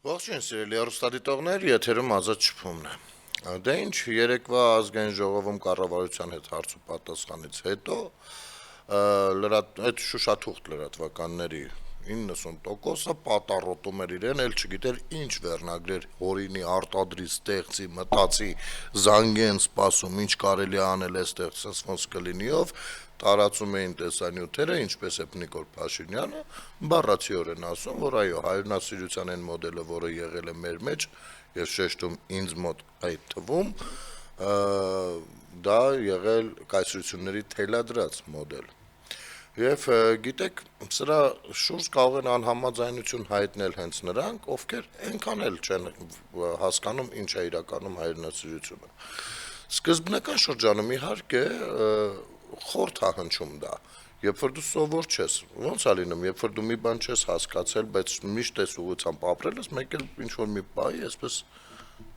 Ողջույն սիրելի հեռուստադիտողներ, եթերում ազատ շփումն է։ Դե ինչ, երեկվա ազգային ժողովում կառավարության հետ հարց ու պատասխանից հետո այդ շուշաթուղթ լրատվականների 90%-ը պատառոտում էր իրեն, էլ չգիտեր ինչ վերնագրեր հորինի, արտադրի, ստեղծի, մտածի, զանգեն սպասում, ինչ կարելի է անել այստեղ սենց կլինիով, տարածում էին տեսանյութերը, ինչպես է Նիկոլ Փաշինյանը, բառացիորեն ասում, որ այո, հայրենասիրության այն մոդելը, որը եղել է մեր մեջ, եւ շեշտում ինձ մոտ այդ թվում, դա եղել կայսրությունների թելադրած մոդել։ Եվ գիտեք, սրա շուրջ կարող են անհամաձայնություն հայտնել հենց նրանք, ովքեր այնքան էլ չեն հասկանում ինչ է իրականում հայրենասիրությունը։ Սկզբնական շրջանում իհարկե խորթ է հնչում դա, երբ որ դու սովոր չես, ոնց է լինում, երբ որ դու մի բան չես հասկացել, բայց միշտ ես ուղղությամբ ապրել ես, մեկ էլ ինչ-որ մի պահի այսպես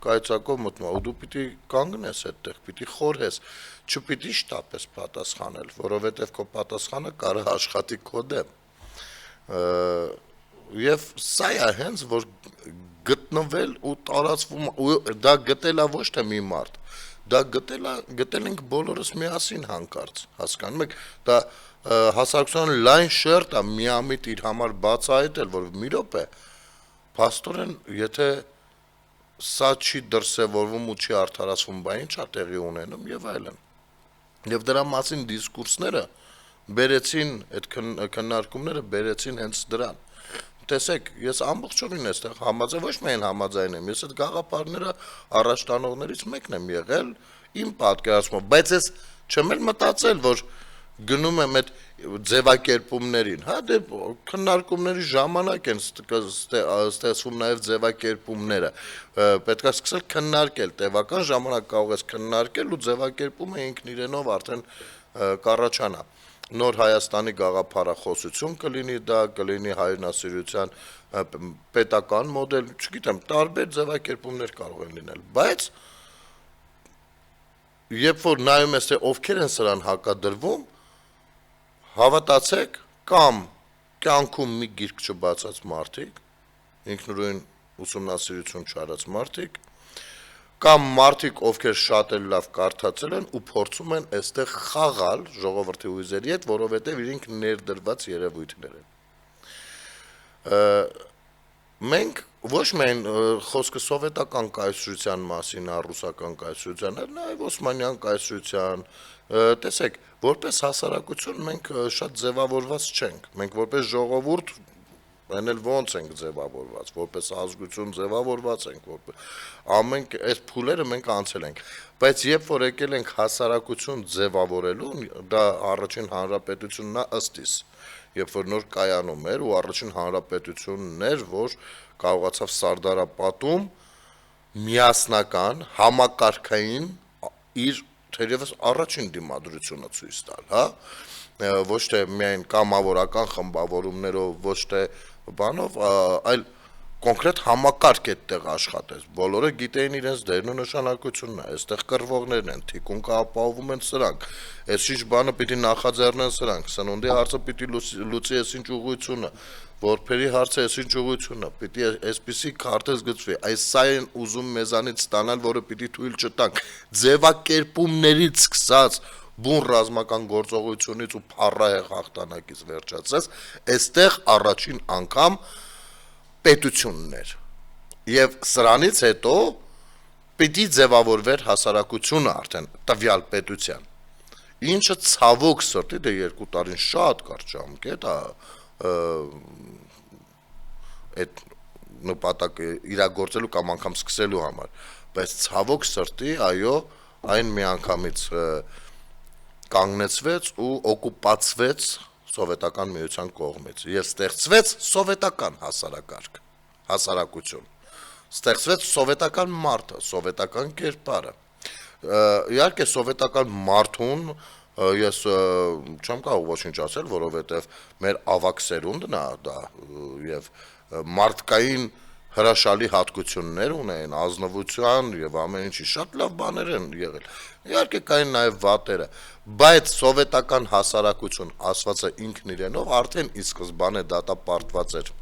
կայծակով մտնում, ու դու պիտի կանգնես այդտեղ, պիտի խորհես, չպիտի շտապես պատասխանել, որովհետև քո պատասխանը կարող է աշխատի քո դեմ։ Եվ սա է հենց, որ գտնվել ու տարածվում, ու դա գտելա ոչ թե մի մարդ, դա գտել ենք բոլորս միասին հանկարծ, հասկանում եք, դա հասարակության լայն շերտ է միամիտ իր համար բացահայտել, որ մի րոպե, փաստորեն, եթե սա չի դրսևորվում ու չի արդարացվում, բա ինչ է տեղի ունենում եւ այլն։ Եվ դրա մասին դիսկուրսները բերեցին, այդ քննարկումները բերեցին հենց դրան։ Տեսեք, ես ամբողջովին այստեղ համաձայն ոչ միայն համաձայն եմ, ես այդ գաղափարները առաջ տանողներից մեկն եմ եղել իմ պատկերացումով, բայց ես չեմ էլ մտածել, որ գնում եմ այդ ձևակերպումներին, հա դե քննարկումների ժամանակ են ստեղծվում նաև ձևակերպումները, պետք է սկսել քննարկել, տևական ժամանակ կարող ես քննարկել ու ձևակերպումը ինքն իրենով արդեն կառաջանա։ Նոր Հայաստանի գաղափարախոսություն կլինի դա, կլինի հայրենասիրության պետական մոդել, չգիտեմ, տարբեր ձևակերպումներ կարող են լինել, բայց երբ որ նայում ես թե ովքեր են սրան հակադրվում, հավատացեք, կամ կյանքում մի գիրք չբացած մարդիկ, ինքնուրույն ուսումնասիրություն չարած մարդիկ, կամ մարդիկ, ովքեր շատ էլ լավ կարդացել են ու փորձում են այստեղ խաղալ ժողովրդի հույզերի հետ, որովհետև իրենք ներդրված երևույթներ են։ Մենք ոչ միայն խոսքը սովետական կայսրության մասին, ռուսական կայսրության, այլ նաև օսմանյան կայսրության, տեսեք, որպես հասարակություն մենք շատ ձևավորված չենք, մենք որպես ժողովուրդ այն էլ ոնց ենք ձևավորված, որպես ազգություն ձևավորված ենք, ամեն այս փուլերը մենք անցել ենք, բայց երբ որ եկել ենք հասարակություն ձևավորելու, դա առաջին հանրապետությունն է ըստ իս, երբ որ նոր կայանում էր ու առաջին հանրապետությունն էր, որ կարողացավ Սարդարապատում միասնական, համակարգային իր թերևս առաջին դիմադրությունը ցույց տալ, հա, ոչ թե միայն կամավորական խմբավորումներով, ոչ թե բանով, այլ կոնկրետ համակարգ այդտեղ աշխատեց, բոլորը գիտեին իրենց դերն ու նշանակությունն է, այստեղ կռվողներն են, թիկունքը ապահովում են սրանք, այսինչ բանը պիտի նախաձեռնեն սրանք, սնունդի հարցը պիտի լուծի այսինչ ուղղությունը, որբերի հարցը այսինչ ուղղությունը, պիտի այսպիսի քարտեզ գծվի, այս սա են ուզում մեզանից ստանալ, որը պիտի թույլ չտանք, ձևակերպումներից սկսած բուն ռազմական գործողությունից ու փառահեղ հաղթանակից վերջացած, այստեղ առաջին անգամ պետություններ, և սրանից հետո պիտի ձևավորվեր հասարակությունը արդեն տվյալ պետության, ինչը ցավոք սրտի, դե 2 տարին շատ կարճ ժամկետ է այդ նպատակը իրագործելու կամ անգամ սկսելու համար, բայց ցավոք սրտի, այո, այն միանգամից կանգնեցվեց ու օկուպացվեց սովետական միության կողմից եւ ստեղծվեց սովետական հասարակություն, ստեղծվեց սովետական մարդը, սովետական կերպարը, իհարկե սովետական մարդուն ես չեմ կարող ոչինչ ասել, որովհետեւ մեր ավակ սերունդն է դա եւ մարդկային հրաշալի հատկություններ ունեն, ազնվության եւ ամեն ինչի շատ լավ բաներ են եղել, իհարկե կային նաեւ վատերը, բայց սովետական հասարակություն ասվածը ինքն իրենով արդեն ի սկզբանե դատապարտված էր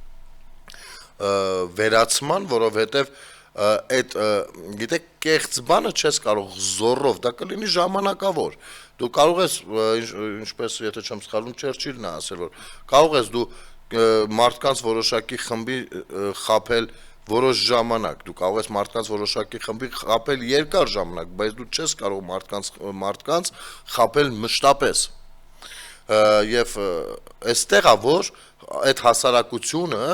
վերացման, որովհետև այդ գիտեք կեղծ բանը չես կարող զորով, դա կլինի ժամանակավոր։ Դու կարող ես ինչպես եթե չեմ սխալվում Չերչիլն է ասել, որ կարող ես դու մարդկանց որոշակի խմբի խաբել որոշ ժամանակ, դու կարող ես մարդկանց որոշակի խմբի խաբել երկար ժամանակ, բայց դու չես կարող մարդկանց խաբել մշտապես։ Եվ այստեղ է որ այդ հասարակությունը,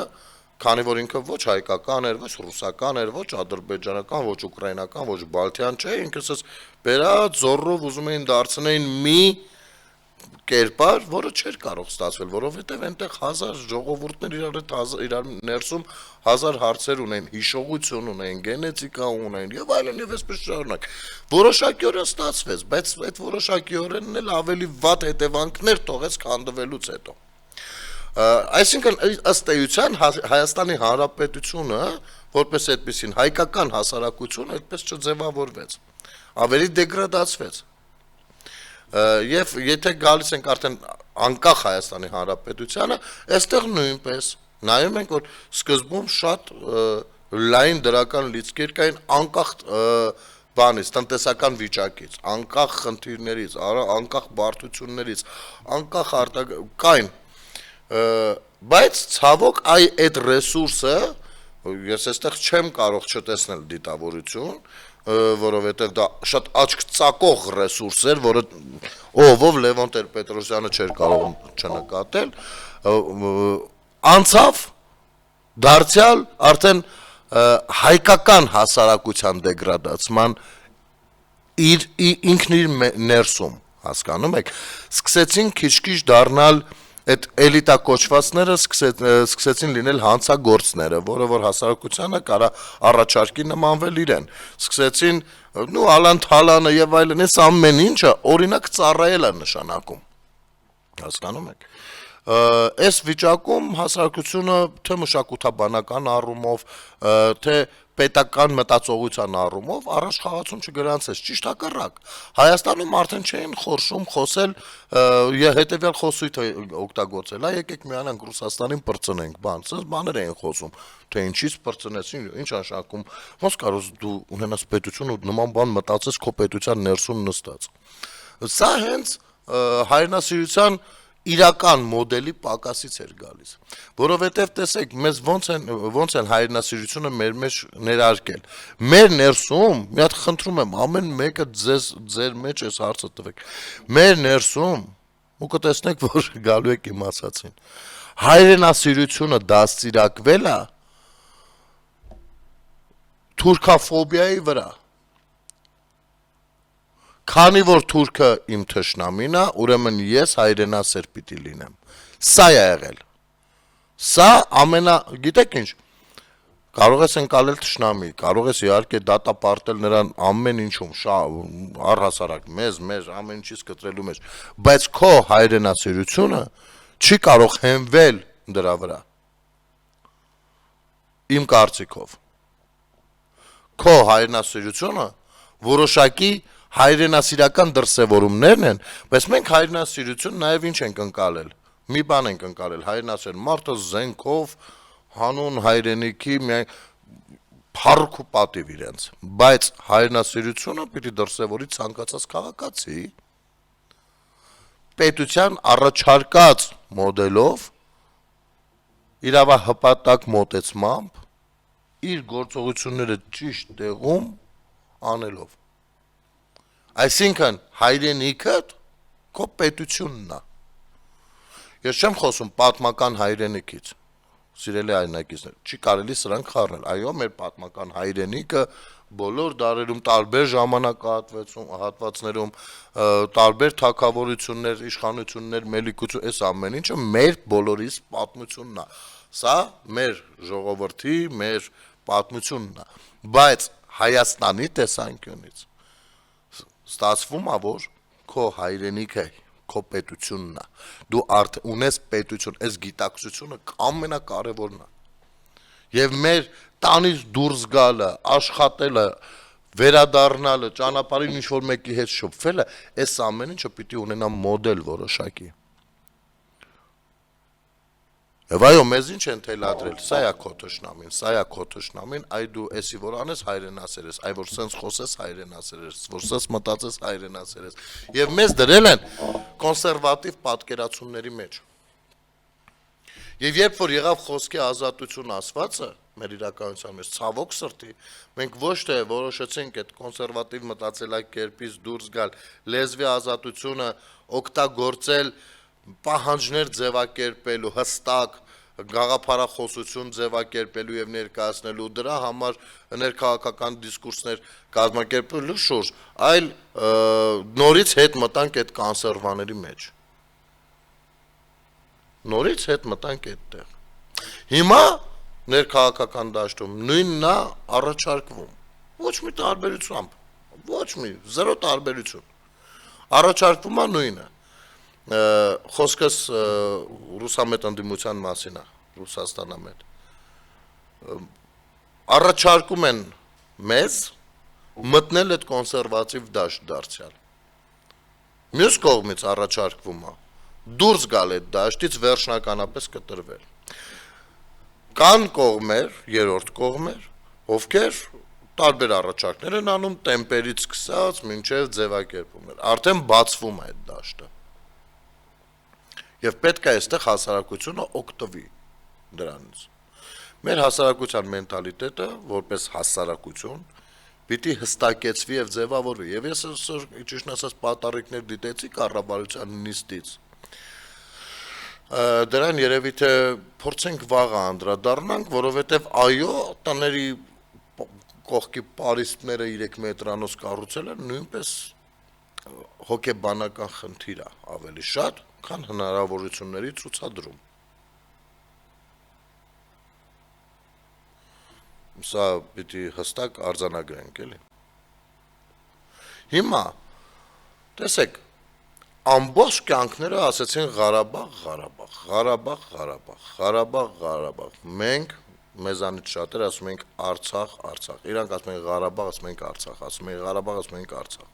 քանի որ ինքը ոչ հայկական էր, ոչ ռուսական էր, ոչ ադրբեջանական, ոչ ուկրաինական, ոչ բալթյան չէ, ինքը ասես բերած զորով ուզում էին դարձնեին մի կերպար, որը չէր կարող ստացվել, որովհետև այնտեղ 1000 ժողովուրդներ իրար ներսում 1000 հարցեր ունեն, հիշողություն ունեն, գենետիկա ունեն եւ այլն եւ այսպես շարունակ։ Որոշակիորեն ստացվեց, բայց այդ որոշակիորենն էլ ավելի վատ հետևանքներ թողեց քանդվելուց հետո։ Այսինքն ըստ էության Հայաստանի Հանրապետությունը որպես այդպեսին հայկական հասարակություն այդպես չձևավորվեց, ավելի դեգրադացվեց։ Եվ եթե գալիս ենք արդեն անկախ Հայաստանի Հանրապետությանը, այստեղ նույնպես նայում ենք որ սկզբում շատ լայն դրական լիցքեր կային անկախ բանից, տնտեսական վիճակից, անկախ խնդիրներից, անկախ բարդություններից, անկախ կային բայց ցավոք այդ ռեսուրսը ես այստեղ չեմ կարող չտեսնել դիտավորություն, որովհետև դա շատ աչք ծակող ռեսուրս էր, որը ով Լևոն Տեր-Պետրոսյանը չէր կարող չնկատել, անցավ դարձյալ արդեն հայկական հասարակության դեգրադացման ինքն իր ներսում, հասկանում եք, սկսեցին քիչ-քիչ դառնալ այդ էլիտա կոչվածները սկսեցին լինել հանցագործները, որը որ հասարակությանը կարա առաջարկի նմանվել իրեն, սկսեցին Ալան-Թալանը եւ այլն, այս ամեն ինչը օրինակ ծառայել է նշանակում, հասկանում եք, այս վիճակում հասարակությունը թե մշակութաբանական առումով, թե պետական մտածողության առումով առաջ խաղացում չգրանցեց, ճիշտ հակառակ։ Հայաստանում արդեն չէին խորշում խոսել հետևյալ խոսույթը օգտագործել, եկեք միանանք Ռուսաստանին պրծնենք, սենց բաներ էին խոսում, թե ինչից պրծնեցին, ինչ նշանակում, ոնց կարող դու ունենաս պետություն ու նման բան մտածես քո պետության ներսում նստած։ Սա հենց հայրենասիրության իրական մոդելի պակասից էր գալիս, որովհետև տեսեք, մեզ ոնց են հայրենասիրությունը մեր մեջ ներարկել, մեր ներսում, մի հատ խնդրում եմ, ամեն մեկը ձեր մեջ այս հարցը տվեք, մեր ներսում, ու կտեսնեք, որ գալու եք իմ ասացին, հայրենասիրությունը դաստիարակվել է թուրքաֆոբիայի վրա, Քանի որ թուրքը իմ թշնամին է, ուրեմն ես հայրենասեր պիտի լինեմ։ Սա է եղել։ Սա գիտեք ինչ, կարող ես ընկալել թշնամի, կարող ես իհարկե դատապարտել նրան ամեն ինչում, առհասարակ մեզ, մեր ամեն ինչից կտրելու մեջ, բայց քո հայրենասիրությունը չի կարող հենվել դրա վրա։ Իմ կարծիքով։ Քո հայրենասիրությունը որոշակի հայրենասիրական դրսևորումներն են, բայց մենք հայրենասիրություն նաև ինչ ենք ընկալել, մի բան ենք ընկալել, հայրենասեր մարդը զենքով, հանուն հայրենիքի, փառք ու պատիվ իրենց, բայց հայրենասիրությունը պիտի դրսևորի ցանկացած քաղաքացի, պետության առաջարկած մոդելով, իրավահպատակ մոտեցմամբ, իր գործողությունները ճիշտ տեղում անելով։ Այսինքն հայրենիքդ քո պետությունն է։ Ես չեմ խոսում պատմական հայրենիքից, սիրելի հայրենակիցներ, չի կարելի սրանք խառնել, այո, մեր պատմական հայրենիքը բոլոր դարերում տարբեր ժամանակահատվածներում, տարբեր թագավորություններ, իշխանություններ, մելիքություն, այս ամեն ինչը մեր բոլորիս պատմությունն է, սա մեր ժողովրդի, մեր պատմությունն է, բայց Հայաստանի տեսանկյունից ստացվում է, որ քո հայրենիքը, քո պետությունն է, դու ունես պետություն, այս գիտակցությունը ամենակարևորն է, և մեր տանից դուրս գալը, աշխատելը, վերադառնալը, ճանապարհին ինչ-որ մեկի հետ շփվելը, այս ամեն ինչը պիտի ունենա մոդել որոշակի, Եվ այո, մեզ ինչ են թելադրել, սա է քո թշնամին, սա է քո թշնամին, այ դու էսի որ անես հայրենասեր ես, այ որ սենց խոսես հայրենասեր ես, որ սենց մտածես հայրենասեր ես։ Եվ մեզ դրել են կոնսերվատիվ պատկերացումների մեջ։ Եվ երբ որ եղավ խոսքի ազատություն ասվածը, մեր իրականության մեջ ցավոք սրտի, մենք ոչ թե որոշեցինք այդ կոնսերվատիվ մտածելակերպից դուրս գալ, լեզվի ազատությունը օգտագործել պահանջներ ձևակերպելու, հստակ գաղափարախոսություն ձևակերպելու եւ ներկայացնելու դրա համար ներքաղաքական դիսկուրսներ կազմակերպելու շուրջ, այլ նորից հետ մտանք այդ կոնսերվաների մեջ։ Նորից հետ մտանք այդտեղ։ Հիմա ներքաղաքական դաշտում նույնն է առաջարկվում։ Ոչ մի տարբերությամբ, ոչ մի, զերո տարբերություն։ Առաջարկվում է նույնը։ Խոսքս ռուսամետ ընդդիմության մասին է, Ռուսաստանամետ։ Առաջարկում են մեզ մտնել այդ կոնսերվատիվ դաշտ դարձյալ։ Մյուս կողմից առաջարկվում է դուրս գալ այդ դաշտից վերջնականապես կտրվել։ Կան կողմեր, երրորդ կողմեր, ովքեր տարբեր առաջարկներ են անում տեմպերից սկսած մինչև ձևակերպումներ։ Արդեն բացվում է այդ դաշտը։ Եվ պետք է այստեղ հասարակությունը օգտվի դրանից։ Մեր հասարակության մենտալիտետը, որպես հասարակություն, պիտի հստակեցվի եւ ձևավորվի։ Եվ ես այսօր ճիշտ ասած պատառիկներ դիտեցի կառավարության նիստից։ Դրան երևի թե փորձենք վաղը անդրադառնանք, որովհետեւ այո, տների կողքի պարիսպները 3 մետրանոց կառուցելը նույնպես հոգեբանական խնդիր է ավելի շատ, քան հնարավորությունների ցուցադրում։ Սա պիտի հստակ արձանագրենք, էլի։ Հիմա տեսեք, ամբողջ կյանքները ասեցին Ղարաբաղ, Ղարաբաղ, Ղարաբաղ, Ղարաբաղ, Ղարաբաղ, Ղարաբաղ։ Մենք մեզանից շատեր ասում ենք Արցախ, Արցախ։ Իրանք ասում են Ղարաբաղ, ասում ենք Արցախ, ասում են Ղարաբաղ, ասում ենք Արցախ։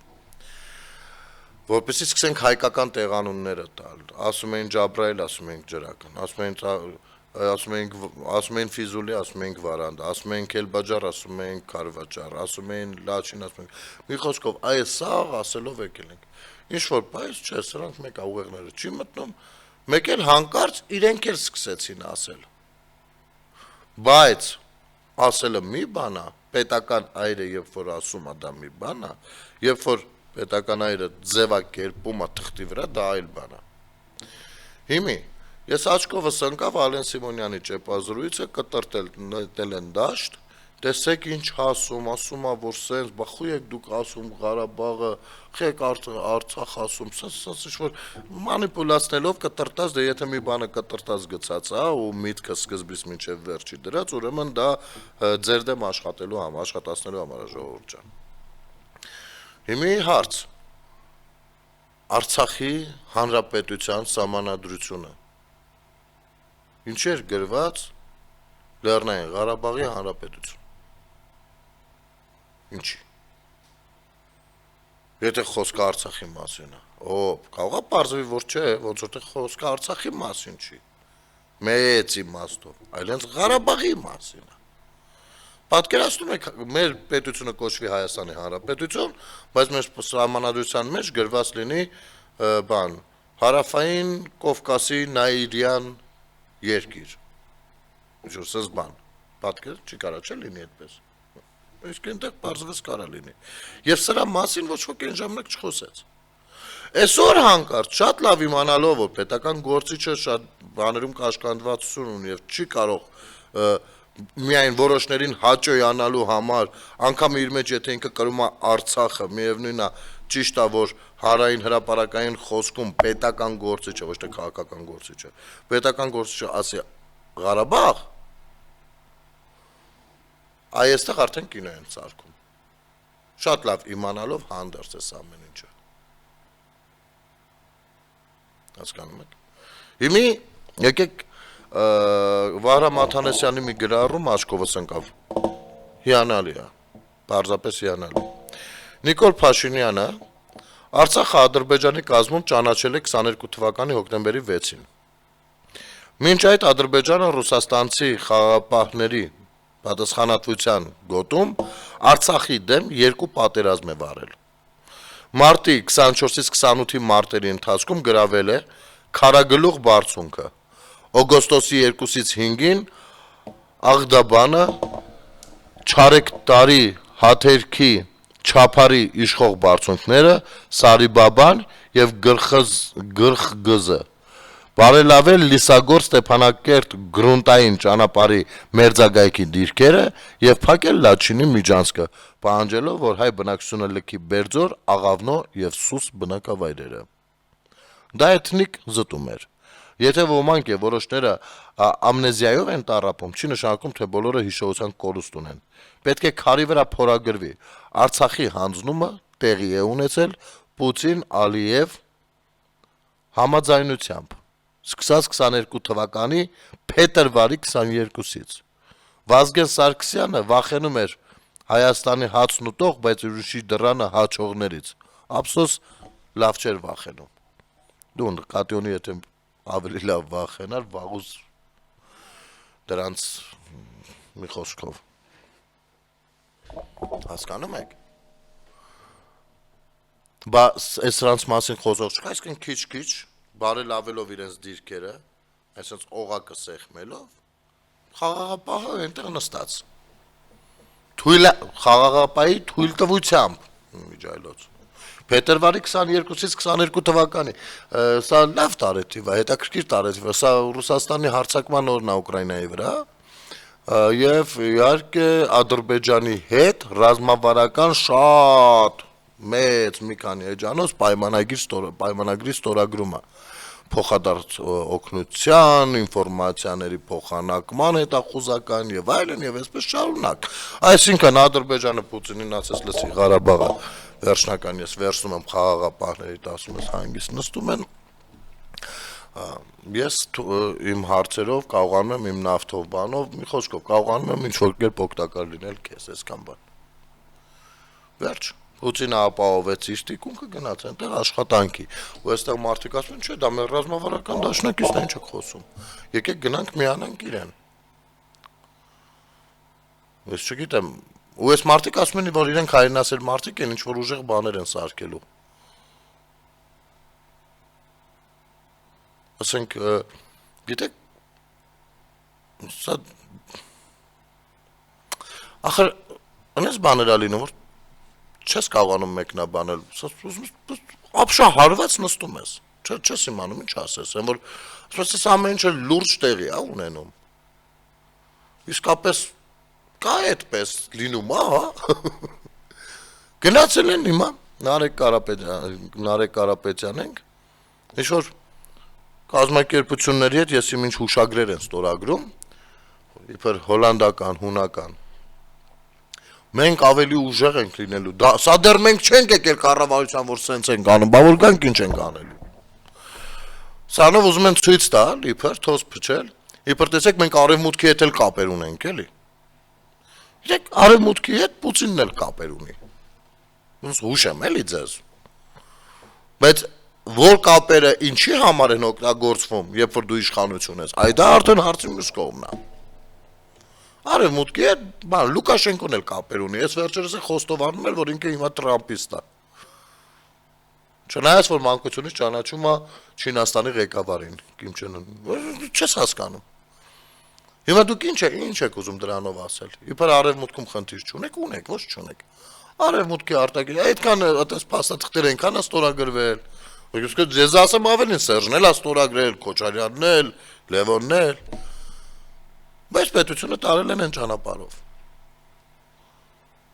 Որպեսզի սկսենք հայկական տեղանունները տալ, ասում են Ջաբրայել, ասում ենք Ջրական, ասում են Ֆիզուլի, ասում ենք Վարանդա, ասում են Քելբաջար, ասում ենք Քարվաճար, ասում են Լաչին, ասում ենք։ Մի խոսքով, այս սաղ ասելով եկել ենք։ Ինչ որ բայց չէ, սրանք մեկ ուղեղները չի մտնում, մեկ էլ հանկարծ իրենք էլ սկսեցին ասել։ Բայց ասելը մի բան է, պետական այրը երբ որ ասում է դա մի բան է, երբ որ պետական այրը ձևակերպում է թղթի վրա, դա այլ բան է։ Հիմի ես աչքովս ընկավ Ալեն Սիմոնյանի ճեպազրույցը, կտրտել են դաշտ, տեսեք ինչ ասում է, որ սենց, բա խու եք դուք ասում Ղարաբաղը, խեք Արցախ ասում, սենց ինչ-որ մանիպուլացնելով կտրտած, դե եթե մի բանը կտրտած գցած է, ու միտքը սկզբից մինչև վերջի դրած, ուրեմն դա ձեր դեմ աշխատելու համար, աշխատացնելու համար է ժողովուրդ ջան։ Հիմի հարց, Արցախի հանրապետության սահմանադրությունը, ինչ էր գրված Լեռնային Ղարաբաղի հանրապետություն։ Ինչի։ Եթե խոսքը Արցախի մասին է, կարող է պարզվի, որ չէ, ոնց որ թե խոսքը Արցախի մասին չի, մեծ իմաստով, այլ հենց Ղարաբաղի մասին է։ Պատկերացնում եք, մեր պետությունը կոչվի Հայաստանի Հանրապետություն, բայց մեր սահմանադրության մեջ գրված լինի բան, Հարավային Կովկասի Նաիրյան երկիր։ Ինչ-որ սենց բան, պատկեր չի կարա չէ լինի այդպես։ Իսկ այնտեղ պարզվեց կարա լինի։ Եվ սրա մասին ոչ ոք այն ժամանակ չխոսեց։ Այսօր հանկարծ շատ լավ իմանալով, որ պետական գործիչը շատ բաներում կաշկանդվածություն ունի եւ չի կարող միայն որոշներին հաճոյանալու համար, անգամ իր մեջ եթե ինքը կրում է Արցախը, միևնույնն է, ճիշտ է, որ հարային հրապարակային խոսքում պետական գործիչը, ոչ թե քաղաքական գործիչը, պետական գործիչը ասի Ղարաբաղ, այստեղ արդեն կինո են ծարկում։ Շատ լավ իմանալով հանդերձ էս ամեն ինչը։ Հասկանում եք։ Հիմի եկեք Վահրամ Աթանեսյանի մի գրառում աչքովս ընկավ։ Հիանալի է, պարզապես հիանալի։ Նիկոլ Փաշինյանը Արցախը Ադրբեջանի կազմում ճանաչել է 22 թվականի հոկտեմբերի 6-ին։ Մինչ այդ Ադրբեջանը ռուսաստանցի խաղաղապահների պատասխանատվության գոտում Արցախի դեմ երկու պատերազմ է վարել։ Մարտի 24-ից 28-ի մարտերի ընթացքում գրավել է Քարագլուխ բարձունքը, օգոստոսի 2-ից 5-ին Աղդաբանը, Չարեկտարի, Հաթերքի, Չափարի իշխող բարձունքները, Սարիբաբան եւ Գրխգզը, բարելավել Լիսագոր Ստեփանակերտ գրունտային ճանապարհի մերձագայքի դիրքերը եւ փակել Լաչինի միջանցքը, պահանջելով, որ հայ բնակչությունը լքի Բերձոր, Աղավնո եւ Սուս բնակավայրերը։ Դա էթնիկ զտում էր։ Եթե ոմանք եւ որոշները ամնեզիայով են տառապում, չի նշանակում, թե բոլորը հիշողության կորուստ ունեն։ Պետք է քարի վրա փորագրվի Արցախի հանձնումը տեղի է ունեցել Պուտին-Ալիև համաձայնությամբ, սկսած 22 թվականի փետրվարի 22-ից։ Վազգեն Սարգսյանը վախենում էր Հայաստանի հացն ուտող, բայց ուրիշի դռանը հաչողներից։ Ափսոս լավ չէր վախենում։ Դու կատյոնի եթե ավելի լավ վախենար, վաղուց դրանց մի խոսքով։ Հասկանում եք։ Բա սրանց մասին խոսող չկա, այսինքն քիչ-քիչ բարելավելով իրենց դիրքերը, այսինքն օղակը սեղմելով, խաղաղապահը այնտեղ նստած։ Խաղաղապահի թույլտվությամբ միջայլոց։ Փետրվարի 22-ից 22 թվականի, սա լավ տարեթիվ է, հետաքրքիր տարեթիվ է, սա Ռուսաստանի հարձակման օրն է Ուկրաինայի վրա, եւ իհարկե Ադրբեջանի հետ ռազմավարական շատ մեծ մի քանի էջանոց պայմանագրի ստորագրումը, փոխադարձ օգնության, ինֆորմացիաների փոխանակման հետախուզական եւ այլն եւ այսպես շարունակ։ Այսինքն Ադրբեջանը Պուտինին ասես լսի Ղարաբաղը վերջնական ես վերցնում եմ խաղաղապահներից, ասում ես հանգիստ նստում են, ես իմ հարցերով կարողանում եմ իմ նավթով բանով, մի խոսքով կարողանում եմ ինչ-որ կերպ օգտակար լինել քեզ, այսքան բան։ Վերջ, Պուտինը ապահովեց իր տիկունքը, գնաց այնտեղ աշխատանքի, ու այստեղ մարդիկ ասում են, չէ, դա մեր ռազմավարական դաշնակիցն է, ինչ եք խոսում։ Եկեք գնանք միանանք իրեն։ Ես չգիտեմ, ու այս մարդիկ ասում են, որ իրենք հայրենասեր մարդիկ են, ինչ-որ ուժեղ բաներ են սարքելու։ Ասենք, գիտեք, սա ախր այնպես բաներ ա լինում, որ չես կարողանում մեկնաբանել, ապշահարված նստում ես, չես իմանում ինչ ասես, այն որ ասես ամեն ինչը լուրջ տեղի է ունենում, իսկապես կա այդպես լինում, գնացել են հիմա Նարեկ Կարապետյան ենք, ինչ-որ կազմակերպությունների հետ ես իմ ինչ հուշագրեր են ստորագրում, իբր հոլանդական, հունական, մենք ավելի ուժեղ ենք լինելու, սա դեռ մենք չենք եկել կառավարության, որ սենց ենք անում, բա որ գանք ինչ ենք անելու։ Սրանով ուզում են ցույց տալ, իբր թոս փչել, իբր տեսեք մենք արևմուտքի հետ էլ կապեր ունենք, էլի։ Իրեք արևմուտքի հետ Պուտինն էլ կապեր ունի։ Ոնց հուշեմ էլի ձեզ։ Բայց որ կապերը ինչի համար են օգտագործվում, երբ որ դու իշխանություն ես, այ դա արդեն հարցի մյուս կողմն է։ Արևմուտքի հետ, բան, Լուկաշենկոն էլ կապեր ունի, ես վերջերս խոստովանում եմ, որ ինքը հիմա տրամպիստ է։ Չնայած որ մանկությունից ճանաչում է Չինաստանի ղեկավարին, Կիմ Չեն Ըն, չես հասկանում։ Հիմա դուք ինչ եք ուզում դրանով ասել։ Իբր արևմուտքում խնդիր չունեք, ունեք, ոչ չունեք։ Արևմուտքի արտաքին, այդքան այդպես փաստաթղթեր այնքան է ստորագրվել։ Ես ասեմ ավելին Սերժն էլ է ստորագրել, Քոչարյանն էլ, Լևոնն էլ։ Բայց պետությունը տարել են այն ճանապարհով։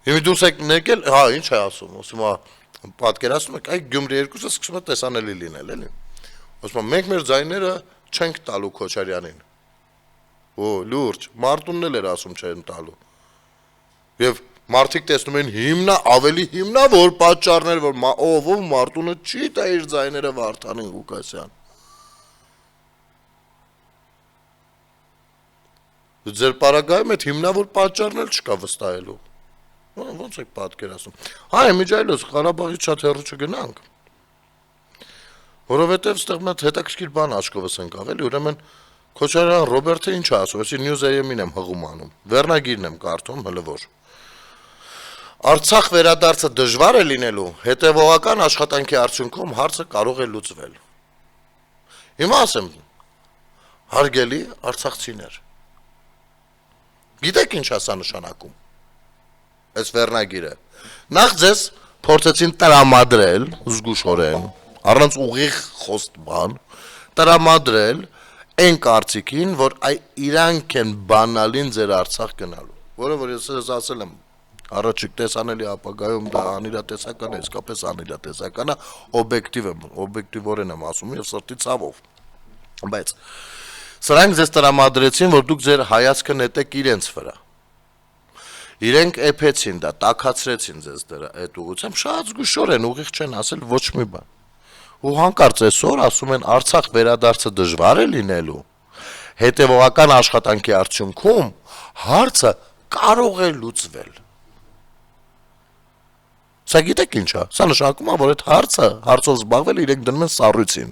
Հիմա դուրս եք եկել, հա, ինչ է ասում, ասում է, պատկերացնում եք, այ Գյումրի երկուսը սկսում է տեսանելի լինել, էլի։ Ասում է, մենք մեր ձայները չենք տալու Քոչարյանին։ Օ, լուրջ, Մարտունն էլ էր ասում չեն տալու։ Եվ մարդիկ տեսնում են ավելի հիմնավոր պատճառներ, որ ով Մարտունը չի տա իր ձայները Վարդանին Ղուկասյան։ Ձեր պարագայում այդ հիմնավոր պատճառն էլ չկա վստահելու։ Ոնց եք պատկերացնում։ Հայ միջայլոց Ղարաբաղից շատ հեռու չգնանք։ Որովհետև ստեղ մեծ հետաքրքիր բան աչքովս ենք ավել, ուրեմն Քոչարյան Ռոբերտը ինչ ասում, այսի News AM-ին եմ հղում անում, վերնագիրն եմ կարդում, հələ որ։ Արցախ վերադարձը դժվար է լինելու, հետևողական աշխատանքի արդյունքում հարցը կարող է լուծվել։ Հիմա ասեմ, հարգելի արցախցիներ, գիտեք ինչ ասա նշանակում, այս վերնագիրը, նախ ձեզ փորձեցին տրամադրել, զգուշորեն, առանց ուղիղ խոստ բան, տրամադրել այն կարծիքին, որ իրանք են բանալին ձեր Արցախ գնալու, որը որ ես ասել եմ, առաջիկ տեսանելի ապագայում դա անիրատեսական է, իսկապես անիրատեսական է, օբյեկտիվորեն եմ ասում եւ սրտի ցավով, բայց սրանք ձեզ տրամադրեցին, որ դուք ձեր հայացքը նետեք իրենց վրա, իրենք էփեցին դա, տաքացրեցին ձեզ դրա այդ ուղղությամբ, շատ զգուշորեն ուղիղ չեն ասել ոչ մի բան, ու հանկարծ այսօր ասում են Արցախ վերադարձը դժվար է լինելու, հետևողական աշխատանքի արդյունքում հարցը կարող է լուծվել։ Սա գիտեք ինչ է, սա նշանակում է, որ այդ հարցով զբաղվել իրենք դնում են սառույցին։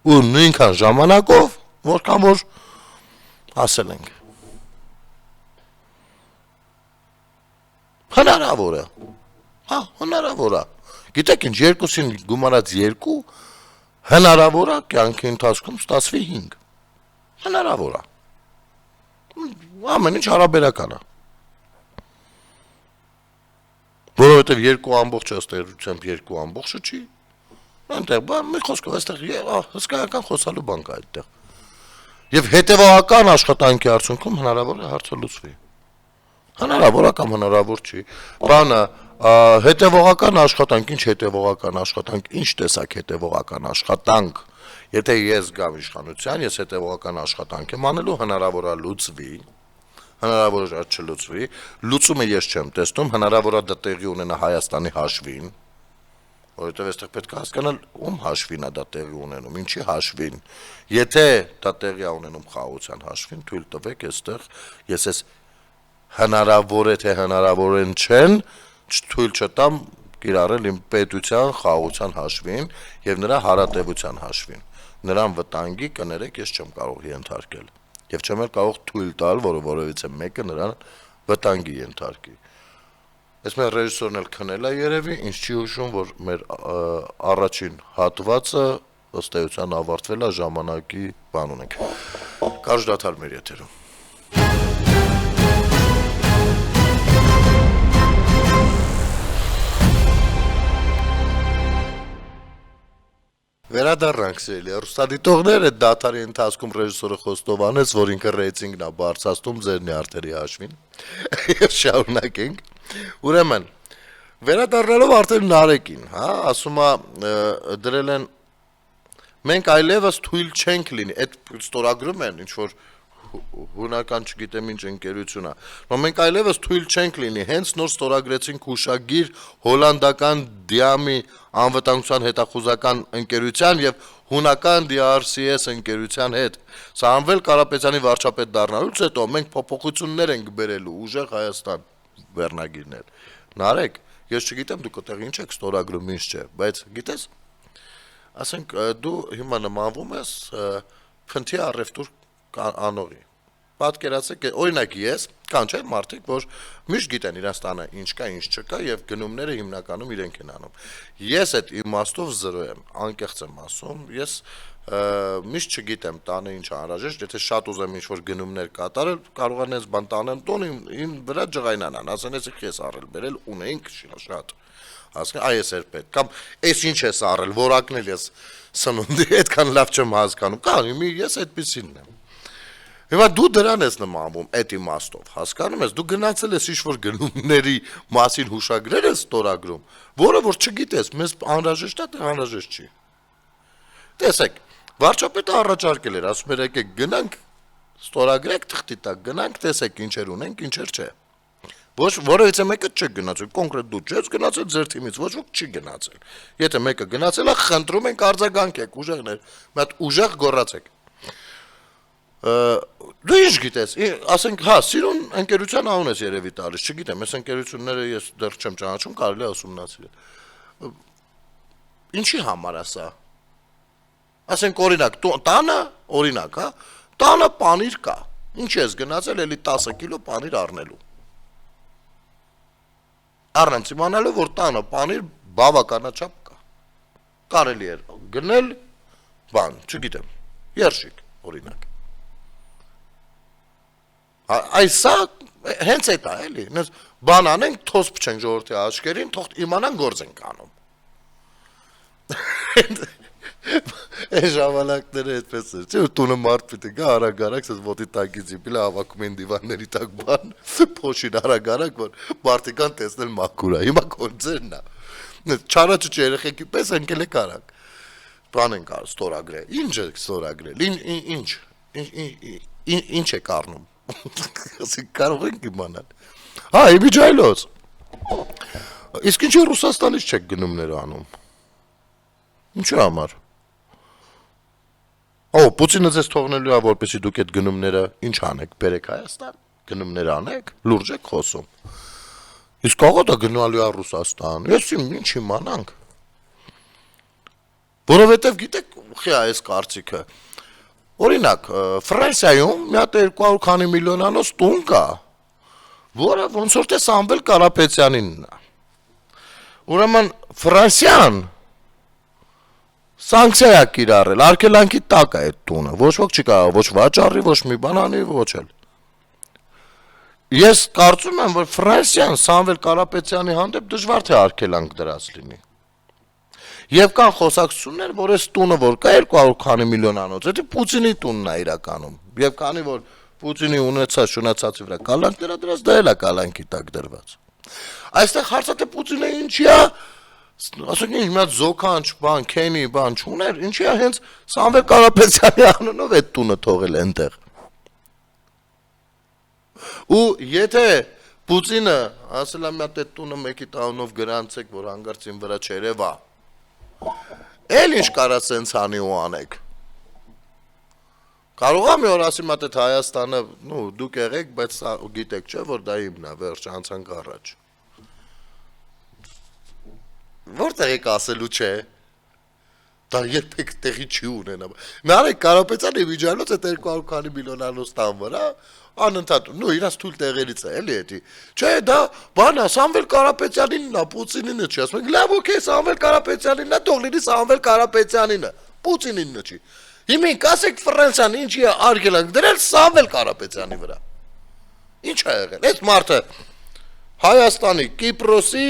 Ու նույնքան ժամանակով, որքան որ ասել ենք։ Հնարավոր է։ Հա, հնարավոր է։ Գիտեք ինչ, երկուսին գումարած 2 հնարավոր է կյանքի ընթացքում ստացվի 5։ Հնարավոր է։ Ամեն ինչ հարաբերական է։ Որովհետև 2 ամբողջը ըստ էությամբ 2 ամբողջը չի։ Այնտեղ բան մի խոսքով այստեղ հսկայական խոսալու բան կա այդտեղ։ Եվ հետևողական աշխատանքի արդյունքում հնարավոր է հարցը լուծվի։ Հնարավոր է կամ հնարավոր չի։ Բանը հետևողական աշխատանք, ինչ հետևողական աշխատանք, ինչ տեսակ հետևողական աշխատանք։ Եթե ես գամ իշխանության, ես հետևողական աշխատանք եմ անելու, հնարավոր է լուծվի։ Հնարավոր է չլուծվի, լուծումը ես չեմ տեսնում, հնարավոր է դա տեղի ունենա Հայաստանի հաշվին, որովհետև այստեղ պետք է հասկանալ ում հաշվին է դա տեղի ունենում, ինչի հաշվին, եթե դա տեղի է ունենում խաղաղության հաշվին, թույլ տվեք այստեղ, ես ես հնարավոր է թե հնարավոր են չեն, թույլ չտամ կիրառել իմ պետության խաղաղության հաշվին եւ նրա հարատեվության հաշվին, նրան վտանգի կներեք ես չեմ կարող ենթարկել։ Եվ չեմ էլ կարող թույլ տալ, որը որևիցե մեկը նրան վտանգի ենթարկի։ Այս մեր ռեժիսորն էլ քնել է երևի, ինձ չի հուշում, որ մեր առաջին հատվածը ըստ էության ավարտվել է ժամանակի բան ունենք։ Կարճ դադար մեր եթերում։ Վերադառնանք սիրելի հեռուստադիտողները, դադարի ընթացքում ռեժիսորը խոստովանեց, որ ինքը ռեյտինգն է բարձրացնում ձեր նյարդերի հաշվին։ Եվ շարունակենք։ Ուրեմն, վերադառնալով արդեն Նարեկին, հա, ասում է դրել են մենք այլևս թույլ չենք լինի, այդ ստորագրում են ինչ որ հունական չգիտեմ ինչ ընկերություն է, но մենք այլևս թույլ չենք լինի, հենց նոր ստորագրեցինք հուշագիր հոլանդական Դիամի անվտանգության հետախուզական ընկերության եւ հունական DRCS ընկերության հետ։ Սամվել Կարապետյանի վարչապետ դառնալուց հետո մենք փոփոխություններ ենք բերելու ուժեղ Հայաստան վերնագիրներ։ Նարեկ, ես չգիտեմ դուք այդտեղ ինչ եք ստորագրում, ինչ չէ, բայց գիտես, ասենք դու հիմա նմանվում ես փնթի առևտուր անողի։ Պատկերացեք, օրինակ ես, կան չէ մարդիկ, որ միշտ գիտեն իրենց տանը ինչ կա, ինչ չկա եւ գնումները հիմնականում իրենք են անում։ Ես այդ իմաստով 0 եմ, անկեղծ եմ ասում, ես միշտ չգիտեմ տանը ինչ անհրաժեշտ, եթե շատ ուզեմ ինչ-որ գնումներ կատարել, կարող եմ այս բան տանեմ տուն իմ վրա ջղայնանան, ասեն ես ես առել, բերել ունենք շատ։ Հասկանա, այս էր պետք, կամ այս ինչ ես առել, որակն էլ ես սնունդի այդքան լավ չեմ հասկանում։ Կան, ես այդպեսին եմ։ Հիմա դու դրան ես նմանվում այդ իմաստով, հասկանում ես, դու գնացել ես ինչ-որ գնումների մասին հուշագրեր ես ստորագրում, որը որ չգիտես, մեզ անհրաժեշտ է, թե անհրաժեշտ չի։ Տեսեք, վարչապետը առաջարկել էր, ասում էր եկեք գնանք, ստորագրեք թղթի տակ, գնանք, տեսեք ինչեր ունենք, ինչեր չէ։ Ոչ որևիցե մեկը չի գնացել, կոնկրետ դու չես գնացել ձեր թիմից, ոչ ոք չի գնացել։ Եթե մեկը գնացել է, խնդրում ենք արձագանքեք, ուժեղներ, մի հատ ուժեղ գոռացեք։ Դու ինչ գիտես, ասենք, հա, սիրուն ընկերության անուն ես երևի տալիս, չգիտեմ, այս ընկերությունները ես դեռ չեմ ճանաչում, կարելի է ուսումնասիրել։ Ինչի համար է սա։ Ասենք օրինակ, տանը, օրինակ, հա, տանը պանիր կա։ Ինչ ես գնացել, էլի 10 կիլո պանիր առնելու։ Առնեմ իմանալու, որ տանը պանիր բավականաչափ կա։ Կարելի է գնել, բան, չգիտեմ, երշիկ, օրինակ։ Այսա հենց էդ է, էլի, բան անենք, թոս փչենք ժողովրդի աչքերին, թող իմանան գործ ենք անում։ Այս ժամանակները այդպես էր, չէ՞ տունը մարդ պիտի գա արագ-արագ, ասես ոտի տակից իբիլա հավաքում են դիվանների տակ բան, փոշին արագ-արագ, որ մարդիկան տեսնել մաքուր է։ Հիմա կոնցերն է։ Չարաճճ երեխեքի պես ընկել է կարակ։ Բան են կար ստորագրել։ Ինչ է ստորագրել։ Ինչ է կառնում։ Ասենք կարող ենք իմանալ։ Հա, իբիջայլոց։ Իսկ ինչի Ռուսաստանից չեք գնումներ անում։ Ինչու համար։ Պուտինը ձեզ թողնելու է, որպեսզի դուք այդ գնումները ինչ անեք, բերեք Հայաստան, գնումներ անեք, լուրջ եք խոսում։ Իսկ աղոթը գնալու է Ռուսաստան, ես ինչ իմանանք։ Որովհետև գիտեք, խի այս կարծիքը։ Օրինակ, Ֆրանսիայում մի հատ 200 քանի միլիոնանոց տուն կա, որը ոնց որ թե Սամվել Կարապետյանինն է։ Ուրեմն Ֆրանսիան սանկցիա է կիրառել, արգելանքի տակ է այդ տունը, ոչ ոք չի կարող, ոչ վաճառի, ոչ մի բան անի, ոչ էլ։ Ես կարծում եմ, որ Ֆրանսիան Սամվել Կարապետյանի հանդեպ դժվար թե արգելանք դրած լինի։ Եվ կան խոսակցություններ, որ այս տունը, որ կա 200 քանի միլիոնանոց, դա Պուտինի տունն է իրականում։ Եվ քանի որ Պուտինի ունեցած շունացածի վրա կալանք դրած, դա էլ է կալանքի տակ դրված։ Այստեղ հարցը թե Պուտինը ինչի է, ասենք ինչ մի հատ զոքանչ բան, քենի բան չուներ, ինչի է հենց Սամվել Կարապետյանի անունով այդ տունը թողել այնտեղ։ Ու եթե Պուտինը ասել է մի հատ այդ տունը մեկի տանունով գրանցեք, որ հանգարցին վրա չերևա, էլ ինչ կարա սենց անի ու անեք։ Կարող է մի օր ասի մատ այդ Հայաստանը, դուք եղեք, բայց գիտեք չէ, որ դա իմն է, վերջ անցանք առաջ։ Որտեղ եք ասելու չէ։ Դա երբեք տեղի չի ունենա։ Նարեկ Կարապետյանը վիճանոց այդ 200 քանի միլիոնանոց տան վրա, անընդհատ, իրաց թույլ տեղերից է, էլի էդի։ Չէ, դա բան է, Սամվել Կարապետյանինն է, Պուտինինը չի, ասում ենք, լավ օքեյ, Սամվել Կարապետյանինն է, թող լինի Սամվել Կարապետյանինը, Պուտինինը չի։ Հիմա ասեք Ֆրանսիան ինչի է արգելանք դրել Սամվել Կարապետյանի վրա։ Ինչ է եղել։ Այդ մարդը Հայաստանի, Կիպրոսի,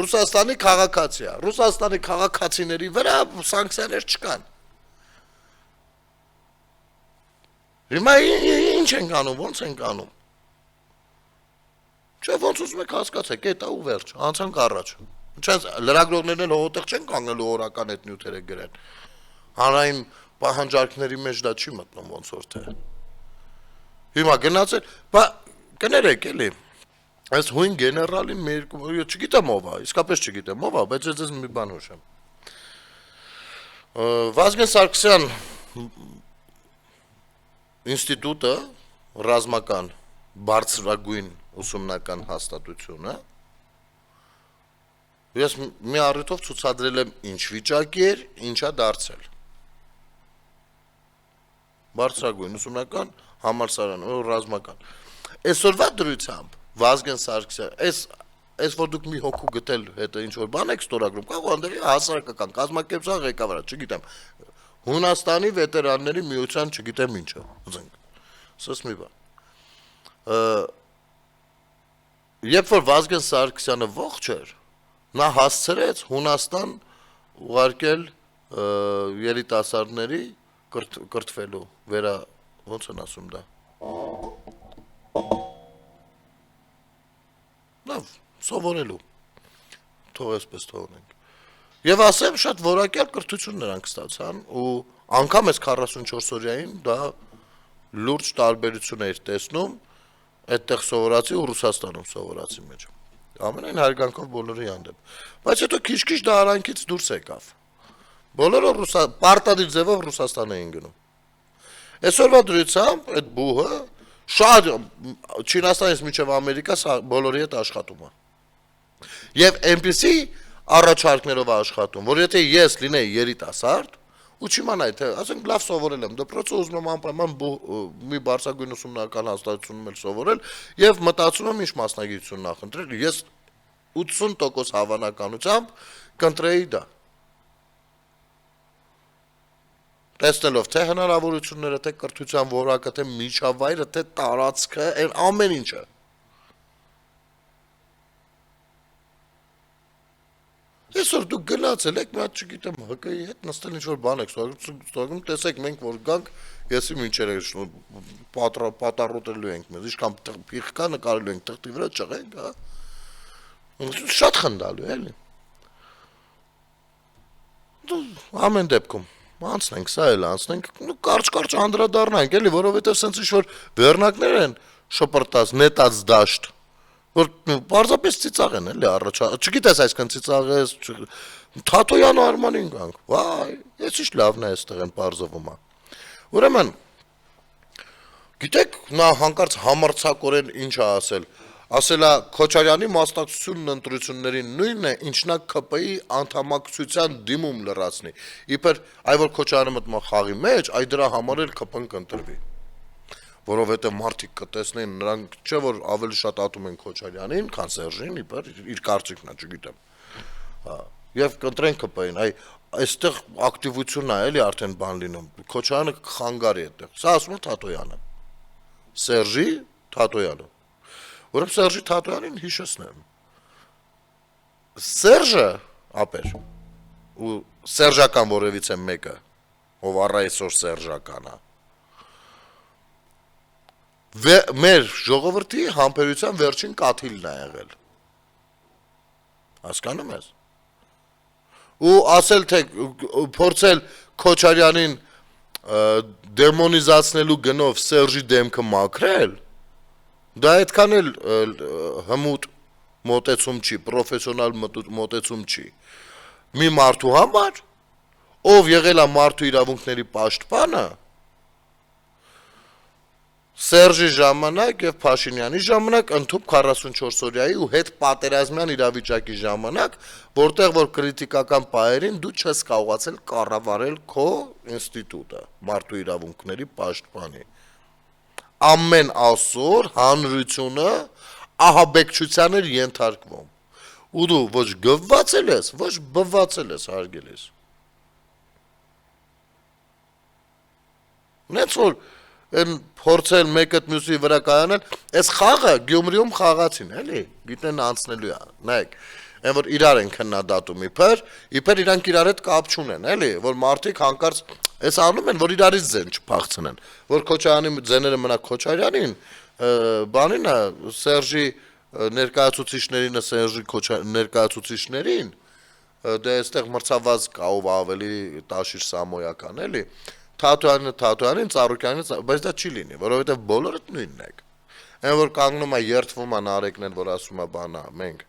Ռուսաստանի քաղաքացի է։ Ռուսաստանի քաղաքացիների վրա սանկցիաներ չկան։ Հիմա ինչ ենք անում, ոնց ենք անում։ Չէ, ոնց ուզում եք հասկացեք, էդ է ու վերջ, անցանք առաջ։ Չէ, լրագրողներն էլ հողոտեղ չեն կանգնելու օրական այդ նյութերը գրեն։ Հանրային պահանջարկների մեջ դա չի մտնում ոնց որ թե։ Հիմա գնացել, բա կներեք էլի։ Այս հույն գեներալին չգիտեմ ով է, իսկապես չգիտեմ ով է, բայց ես մի բան հուշեմ։ Վազգեն Սարգսյան ինստիտուտը, ռազմական բարձրագույն ուսումնական հաստատությունը, ես մի առիթով ցուցադրել եմ ինչ վիճակի էր, ինչա դարձել։ Բարձրագույն ուսումնական համալսարան, ռազմական։ Այսօրվա դրությամբ Վազգեն Սարգսյան, այս որ դուք մի հոգու գտել հետը ինչ որ բան եք ստորագրում, կարող անդերի հասարակական կազմակերպության ղեկավարը, չգիտեմ, Հունաստանի վետերանների միության չգիտեմ ինչը, ուզենք, սս մի բան։ Երբ որ Վազգեն Սարգսյանը ողջ էր, նա հասցրեց Հունաստան ուղարկել երիտասարդների կրթվելու, ոնց են ասում դա։ Լավ, սովորելու, թող այսպես թողնենք։ Եվ ասեմ, շատ որակյալ կրթություն նրանք ստացան ու անգամ այս 44 օրյային դա լուրջ տարբերություն էր տեսնում այդտեղ սովորացի ու Ռուսաստանում սովորացի մեջ։ Ամենայն հարգանքով բոլորի հանդեպ։ Բայց հետո քիչ-քիչ դա արանքից դուրս եկավ։ Բոլորը պարտադիր ձևով Ռուսաստան էին գնում։ Այսօրվա դրությամբ այդ բուհը շատ Չինաստանից մինչև Ամերիկա բոլորի հետ աշխատում է։ Եվ այնպիսի առաջարկներով աշխատում, որ եթե ես լինեի երիտասարդ ու չիմանայի թե ասենք լավ սովորել եմ դպրոցը ուզում եմ անպայման մի բարձրագույն ուսումնական հաստատությունում էլ սովորել եւ մտածում եմ ինչ մասնագիտություն նախընտրել ես 80% հավանականությամբ կընտրեի դա տեսնելով թե հնարավորությունները թե կրթության որակը թե միջավայրը թե տարածքը այն ամեն ինչը Այսօր դուք գնացել եք, մի հատ չգիտեմ, ՀԿ-ի հետ նստել ինչ-որ բան եք ստորգում, տեսեք մենք որ գանք, եսի մինչեր պատառոտելու ենք մեզ, ինչքան պիղկա նկարելու ենք, թղթի վրա ճղենք, հա, շատ խնդալու էլի, ամեն դեպքում, անցնենք, սա էլ անցնենք, կարճ անդրադառնանք էլի, որովհետև սենց ինչ-որ վերնակներ են շպրտած, նետած դաշտ, որ պարզապես ծիծաղ են էլի առաջ, չգիտես այսքան ծիծաղ ես, Թաթոյանը Արմանին գանք, վայ, ես ինչ լավն է այստեղ են պարզվում է, ուրեմն, գիտեք, նա հանկարծ համարձակորեն ինչ է ասել է Քոչարյանի մասնակցությունն ընտրություններին նույնն է, ինչն է ԿՊ-ի անդամակցության դիմում լրացնի, իբր այ որ Քոչարյանը մտնում է խաղի մեջ, այ դրա համար էլ ԿՊ-ն կընտրվի որովհետև մարդիկ կտեսնեն նրանք չէ որ ավելի շատ ատում են Քոչարյանին, քան Սերժին, իր կարծիքն է, չգիտեմ։ Եվ կընտրեն ԿՊ-ին, այ այստեղ ակտիվությունն է, էլի արդեն բան լինում։ Քոչարյանը խանգարի է այդտեղ։ Սա ասում է Թաթոյանը։ Սերժի Թաթոյանը։ Որովհետև Սերժի Թաթոյանին հիշեցնեմ։ Սերժը, ապեր, ու սերժական որևիցե մեկը, ով առ այսօր սերժական է։ Մեր ժողովրդի համբերության վերջին կաթիլն է եղել հասկանում ես ու ասել թե փորձել Քոչարյանին դեմոնիզացնելու գնով Սերժի դեմքը մաքրել դա այդքան էլ հմուտ մոտեցում չի պրոֆեսիոնալ մոտեցում չի մի մարդու համար ով եղել է մարդու իրավունքների պաշտպանը Սերժի ժամանակ եւ Փաշինյանի ժամանակ ընդհանուր 44 օրյայի ու հետ պատերազմյան իրավիճակի ժամանակ, որտեղ որ քրիտիկական պահերին դու չես կարողացել կառավարել քո ինստիտուտը, մարդու իրավունքների պաշտպանի։ Ամեն ասոր հանրությունը ահաբեկչության էր ենթարկվում։ Ու դու ոչ գվվացել ես, ոչ բվվացել ես հարգելիս։ Նենց որ Են փորձել մեկը մյուսի վրա կայանել, այս խաղը Գյումրիում խաղացին, էլի, գիտեն անցնելու է, նայեք, այն որ իրար են քննադատում իբր իրանք իրար հետ կապ չունեն, էլի, որ մարդիկ հանկարծ այս անում են, որ իրարից ձեն չփախցնեն, որ Քոչարյանի ձեները մնա Քոչարյանին, բանին է, Սերժի ներկայացուցիչներին, Սերժի ներկայացուցիչներին, դե այստեղ մրցավազ կա ով ավելի տաշիր սամոյական, էլի, Թաթոյանին, Ծառուկյանին, բայց դա չի լինի, որովհետև բոլորը նույնն եք։ Այն որ կանգնում է երթվում է Նարեկն էլ, որ ասում է բանա, մենք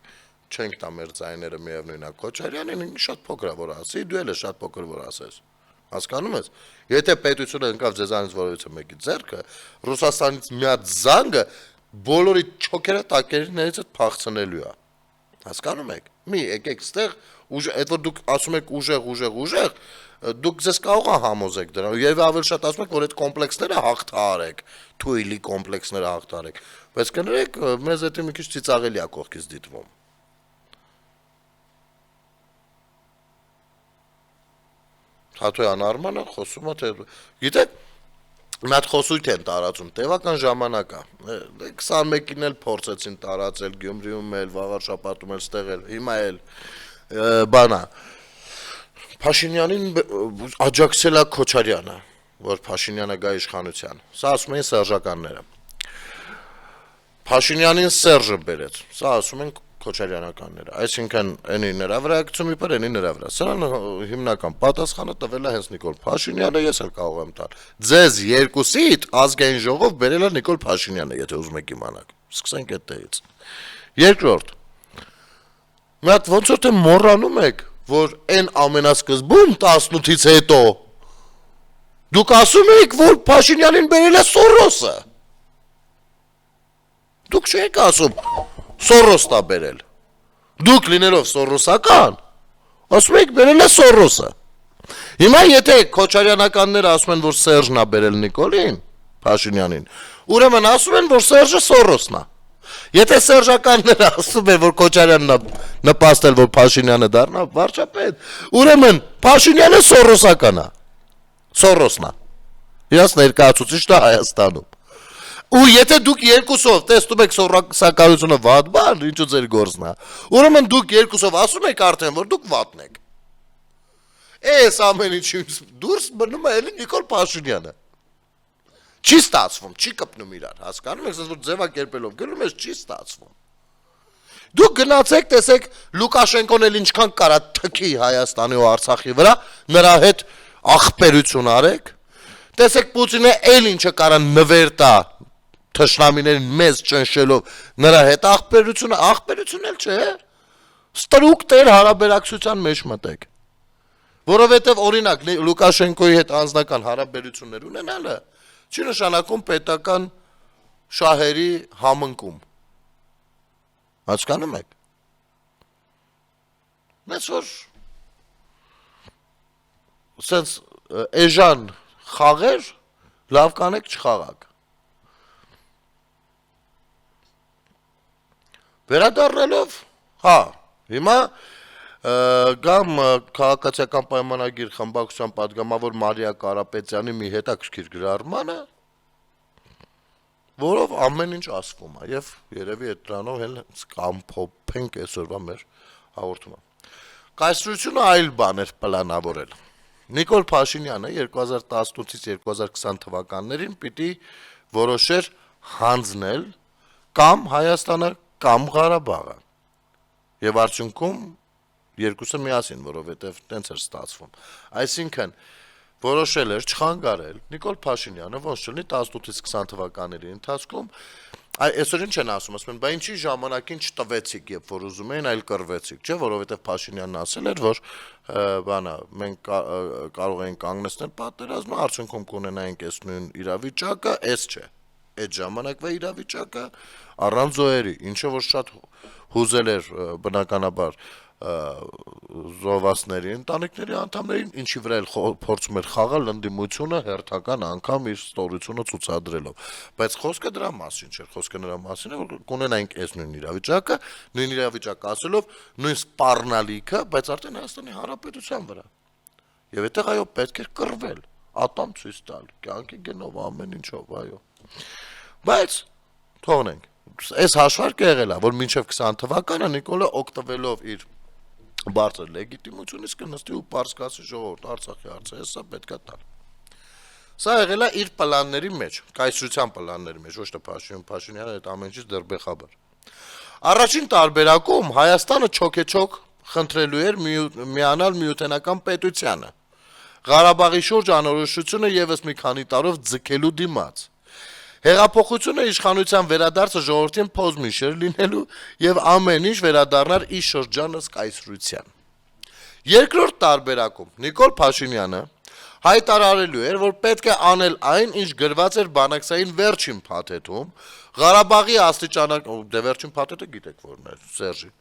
չենք տա մեր ձայները միևնույն է Քոչարյանին, շատ փոքր է որ ասի, դու էլ ես շատ փոքր որ ասես։ Հասկանում ես։ Եթե պետությունը ընկավ ձեզանից որևիցե մեկի ձեռքը, Ռուսաստանից մի հատ զանգը բոլորի չոքերը տակերներից հետ փախցնելու է։ Հասկանում եք։ Մի եկեք ստեղ, այդ որ դուք ասում եք ուժեղ, դուք ձեզ կարող է համոզեք դրան եւ ավելի շատ ասում եք որ այդ կոմպլեքսները հաղթարեք թույլի կոմպլեքսները հաղթարեք բայց կներեք մեզ դա մի քիչ ծիծաղելի է կողքից դիտվում Թաթոյան Արմանը խոսում է թե գիտեք մի հատ խոսույթ են տարածում տևական ժամանակ է 21-ին էլ փորձեցին տարածել Գյումրիում էլ վաղար շաբաթում էլ ստեղ էլ հիմա էլ բանա Փաշինյանին աջակցել է Քոչարյանը, որ Փաշինյանը գա իշխանության։ Սա ասում են սերժականները։ Փաշինյանին Սերժը բերեց։ Սա ասում են Քոչարյանականները։ Այսինքն, այնի նրա վրա ակցում իբր այնի նրա վրա։ Սրան հիմնական պատասխանը տվել է հենց Նիկոլ Փաշինյանը, ես էլ կարող եմ տալ։ Ձեզ երկուսիդ ազգային ժողով բերել է Նիկոլ Փաշինյանը, եթե ուզում եք իմանալ։ Սկսենք այդտեղից։ Երկրորդ։ Մի հատ ոնց որ թե մոռանում եք որ այն ամենասկզբում 18-ից հետո դուք ասում եք որ Փաշինյանին բերել է Սորոսը դուք չեք ասում Սորոսն է բերել դուք լինելով սորոսական ասում եք բերել է Սորոսը Հիմա եթե Քոչարյանականները ասում են, որ Սերժն է բերել Նիկոլին, Փաշինյանին, ուրեմն ասում են, որ Սերժը Սորոսն է։ Եթե Սերժականները ասում են, որ Քոչարյանն է նպաստել, որ Փաշինյանը դառնա վարչապետ, ուրեմն Փաշինյանը Սորոսական է։ Սորոսն է։ Իրաց ներկայացուցիչն է Հայաստանում։ Ու եթե դուք երկուսով տեսնում եք սորոսականությունը վատ բան, ինչու ձեր գործն է։ Ուրեմն դուք երկուսով ասում եք արդեն, որ դուք վատն եք։ Էս ամեն ինչից դուրս մնում է էլի Նիկոլ Փաշինյանը։ Չի ստացվում, չի կպնում իրար, հասկանում եք, որ ձևակերպելով գնում ես, չի ստացվում։ Դուք գնացեք, տեսեք Լուկաշենկոն էլ ինչքան կարա թքի Հայաստանի ու Արցախի վրա, նրա հետ ախպերություն արեք։ Տեսեք Պուտինը էլ ինչը կարա նվեր տա թշնամիներին մեզ ճնշելով նրա հետ ախպերություն էլ չէ։ Ստրուկ տեր հարաբերակցության մեջ մտեք։ Որովհետև օրինակ Լուկաշենկոյի հետ անձնական հարաբերություններ ունենալը չի նշանակում պետական շահերի համընկում։ Հասկանում եք։ Մեծ որ սենց էժան խաղեր լավ կանեք չխաղակ։ Վերադառնալով, հա, հիմա գամ քաղաքացիական պայմանագիր խմբակցության պատգամավոր Մարիա Կարապետյանի մի հետաքրքիր գրառմանը, որով ամեն ինչ ասվում է եւ երևի այդ դրանով էլ կամփոփենք այսօրվա մեր հաղորդումը։ Կայսրությունը այլ բան էր պլանավորել։ Նիկոլ Փաշինյանը 2018-ից 2020 թվականներին պիտի որոշեր հանձնել կամ Հայաստանը կամ Ղարաբաղը։ Եվ արդյունքում երկուսը միասին, որովհետև տենց էր ստացվում։ Այսինքն որոշել էր չխանգարել Նիկոլ Փաշինյանը ոնց չլինի 18-ից 20 թվականների ընթացքում այսօր ինչ են ասում, ասում են, բա ինչի ժամանակին չտվեցիք, երբ որ ուզում էին, այլ կռվեցիք, չէ, որովհետև Փաշինյանն ասել էր, որ բանա մենք կարող ենք կանգնեցնել պատերազմը, արդյունքում կունենայինք այս նույն իրավիճակը, այս չէ։ Այդ ժամանակվա իրավիճակը առանց զոհերի, ինչը որ շատ հուզել էր բնականաբար զոհվածների ընտանիքների անդամներին, ինչի վրա էլ փորձում էր խաղալ ընդդիմությունը հերթական անգամ իր ստորությունը ցուցադրելով։ Բայց խոսքը դրա մասին չէր, խոսքը նրա մասին է, որ կունենայինք այս նույն իրավիճակը ասելով նույն սպառնալիքը, բայց արդեն Հայաստանի Հանրապետության վրա։ Եվ այդտեղ այո պետք էր կռվել, ատամ ցույց տալ, կյանքի գնով ամեն ինչով, այո։ Բայց թողնենք։ Այս հաշվարկը եղել է, որ մինչև 20 թվականը Նիկոլը օգտվելով իր բարձր լեգիտիմությունից կնստի ու պարզ կասի ժողովուրդ Արցախի հարցը, հեսա պետքա տալ։ Սա եղել է իր պլանների մեջ, կայսրության պլանների մեջ, ոչ թե Փաշինյանը այդ ամեն ինչից դրբեխաբար։ Առաջին տարբերակում Հայաստանը չոքեչոք խնդրելու էր միանալ միութենական պետությանը։ Ղարաբաղի շուրջ անորոշությունը եւս մի քանի տարով ձգելու դիմաց։ Հեղափոխությունը իշխանության վերադարձը ժողովրդին փոզմիշեր լինելու եւ ամեն ինչ վերադառնար իր շրջանս կայսրության։ Երկրորդ տարբերակում Նիկոլ Փաշինյանը հայտարարելու էր, որ պետք է անել այն, ինչ գրված էր բանակցային վերջին փաթեթում, Ղարաբաղի աստիճանական դե վերջին փաթեթը գիտեք որն է, Սերժի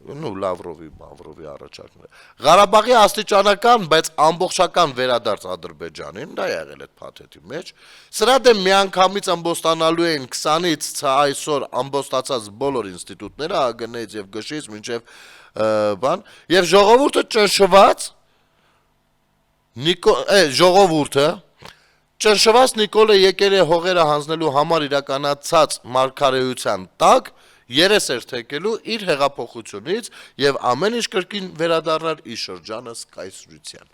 Լավրովի առաջարկն է։ Ղարաբաղի աստիճանական, բայց ամբողջական վերադարձ Ադրբեջանին, դա եղել է փաթեթի մեջ, սրա դեմ միանգամից ամբոստանալու են 20-ից այսօր ամբոստացած բոլոր ինստիտուտները, ԱԳՆ-ից եւ ԳՇ-ից մինչեւ բան, եւ ժողովուրդը ճնշված ճնշված Նիկոլը եկել է հողերը հանձնելու համար իրականացած մարգարեության տակ երես էր թեկելու իր հեղափոխությունից եւ ամեն ինչ կրկին վերադառնալ իր շրջանս կայսրության։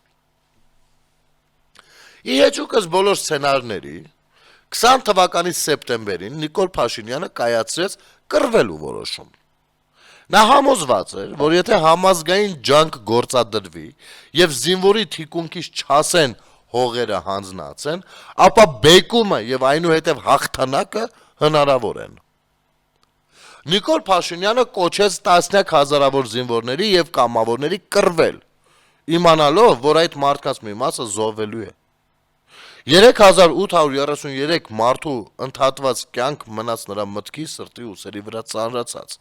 Ի հեճուկս բոլոր սցենարների 20 թվականի սեպտեմբերին Նիկոլ Փաշինյանը կայացրեց կռվելու որոշում։ Նա համոզված էր, որ եթե համազգային ջանք գործադրվի եւ զինվորի թիկունքից չասեն հողերը հանձնացեն, ապա բեկումը եւ այնուհետեւ հաղթանակը հնարավոր են։ Նիկոլ Փաշինյանը կոչեց տասնյակ հազարավոր զինվորների եւ կամավորների կռվել, իմանալով, որ այդ մարդկանց մի մասը զոհվելու է։ 3833 մարդու ընդհատված կյանք մնաց նրա մտքի, սրտի ու սերի վրա ծանրացած։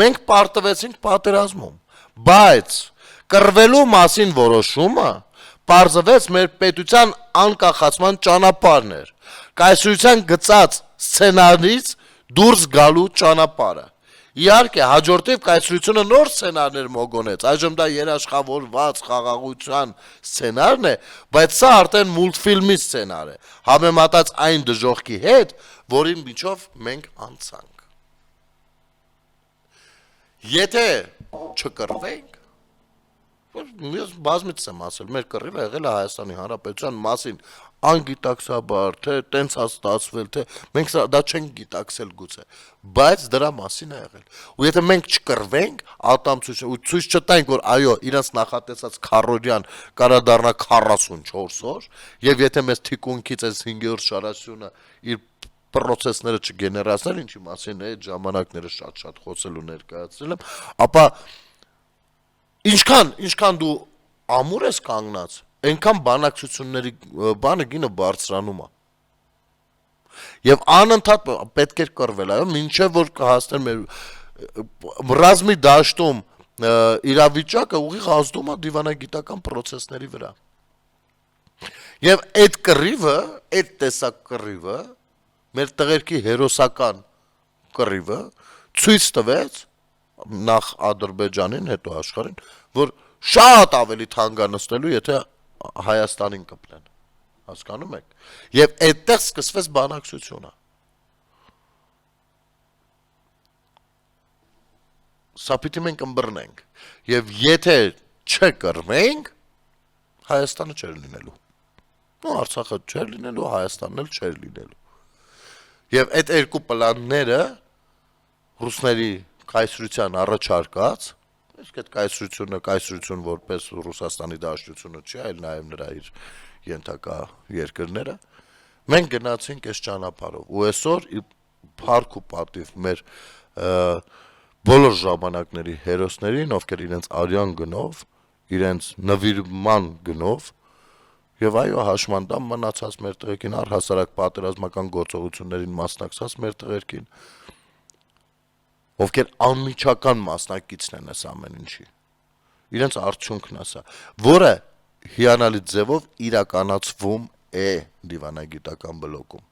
Մենք պարտվեցինք պատերազմում, բայց կռվելու մասին որոշումը պարզվեց մեր պետության անկախացման ճանապարհն էր։ Կայսրության գծած սցենարից դուրս գալու ճանապարհը։ Իհարկե, հաջորդիվ կայսրությունը նոր սցենարներ մոգոնեց, այժմ դա երաշխավորված խաղաղության սցենարն է, բայց սա արդեն մուլտֆիլմի սցենար է, համեմատած այն դժոխքի հետ, որին միջով մենք անցանք։ Եթե չկռվենք, ես բազմից եմ ասել, մեր կռիվը եղել է Հայաստանի Հանրապետության մասին, անգիտակցաբար, թե տենց է ստացվել, թե մենք դա չենք գիտակցել գուցե, բայց դրա մասին է եղել։ Ու եթե մենք չկռվենք, ատամցություն ու ցույց չտանք, որ այո, իրենց նախատեսած քառօրյան կարա դառնա 44 օր, եւ եթե մեզ թիկունքից այս 5-րդ շարասյունը իր պրոցեսները չգեներացնել, ինչի մասին է այդ ժամանակները շատ խոսել ու ներկայացրել եմ, ապա ինչքան դու ամուր ես կանգնած, այնքան բանակցությունների բանը գինը բարձրանում է։ Եվ անընդհատ պետք էր կռվել, այո, մինչև որ կհասնեն մեր ռազմի դաշտում իրավիճակը ուղիղ ազդում է դիվանագիտական պրոցեսների վրա։ Եվ այդ կռիվը, այդ տեսակ կռիվը, մեր տղերքի հերոսական կռիվը ցույց տվեց նախ Ադրբեջանին, հետո աշխարհին, որ շատ ավելի թանկանստելու, եթե Հայաստանին կպլեն, հասկանում եք, եւ այդտեղ սկսվեց բանակցությունը, սա պիտի մենք ըմբռնենք, եւ եթե չկռվենք, Հայաստանը չէր լինելու, ու Արցախը չէր լինելու, Հայաստանն էլ չէր լինելու, եւ այդ երկու պլանները ռուսների կայսրության առաջարկած, իսկ այդ կայսրություն որպես Ռուսաստանի դաշտությունը չի, այլ նաև նրա իր ենթակա երկրները, մենք գնացինք այս ճանապարհով, ու այսօր փառք ու պատիվ մեր բոլոր ժամանակների հերոսներին, ովքեր իրենց արյան գնով, իրենց նվիրման գնով, եւ այո, հաշմանդամ մնացած մեր տղերքին, առհասարակ պատերազմական գործողություններին մասնակցած մեր տղերքին, ովքեր անմիջական մասնակիցն են այս ամեն ինչի, իրենց արդյունքն է սա, որը հիանալի ձևով իրականացվում է դիվանագիտական բլոկում։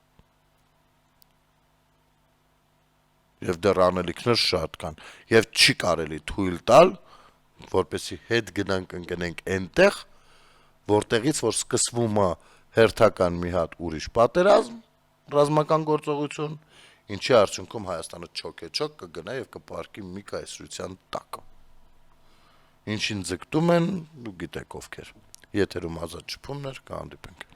Եվ դեռ անելիքներ շատ կան, եւ չի կարելի թույլ տալ, որպեսզի հետ գնանք ընկնենք այնտեղ, որտեղից որ սկսվում է հերթական մի հատ ուրիշ պատերազմ, ռազմական գործողություն, ինչի արդյունքում Հայաստանը չոք կգնա եւ կպարկի մի կայսրության տակ։ Ինչին ձգտում են, դու գիտեք ովքեր։ Եթերում Ազատ Շփումներ, կհանդիպենք։